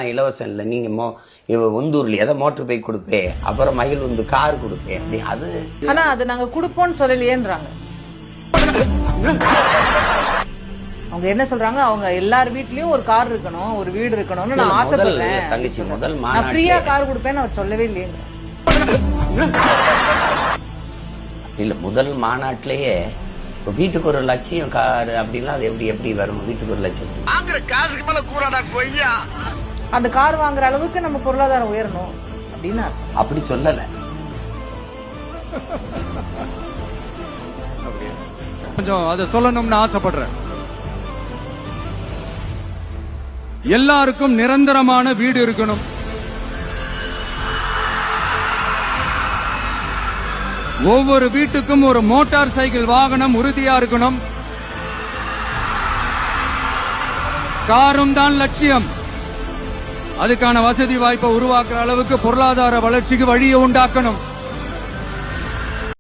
இலவசம் இல்லை. நீங்க ஒந்தூர்ல எதை மோட்டர் பைக் கொடுப்பே, அப்புறம் மயில் வந்து கார் கொடுப்பே அப்படி. அது ஆனா அது நாங்க கொடுப்போம்னு சொல்லலையேன்றாங்க. அவங்க என்ன சொல்றாங்க, அவங்க எல்லார் வீட்லயும் ஒரு கார் இருக்கணும், ஒரு வீடு இருக்கணும்னு நான் ஆசைப்படுறேன். தங்கச்சி முதல் நான் ஃப்ரீயா கார் கொடுப்பேன்னு அவர் சொல்லவே இல்லையே. இல்ல முதல் மாநாட்டிலேயே வீட்டுக்கு ஒரு லட்சியம் கார் அப்படின்லாம் அது எப்படி வரும்? வீட்டுக்கு ஒரு லட்சம் காசுக்கு மேல கூறாடா கொய்யா. அந்த கார் வாங்குற அளவுக்கு நம்ம பொருளாதாரம் உயரணும் அப்படின்னா அப்படி சொல்லல. கொஞ்சம் அதை சொல்லணும்னு ஆசைப்படுறேன். எல்லாருக்கும் நிரந்தரமான வீடு இருக்கணும். ஒவ்வொரு வீட்டுக்கும் ஒரு மோட்டார் சைக்கிள் வாகனம் உறுதியா இருக்கணும். காரும் தான் லட்சியம். அதுக்கான வசதி வாய்ப்பை உருவாக்குற அளவுக்கு பொருளாதார வளர்ச்சிக்கு வழியை உண்டாக்கணும்.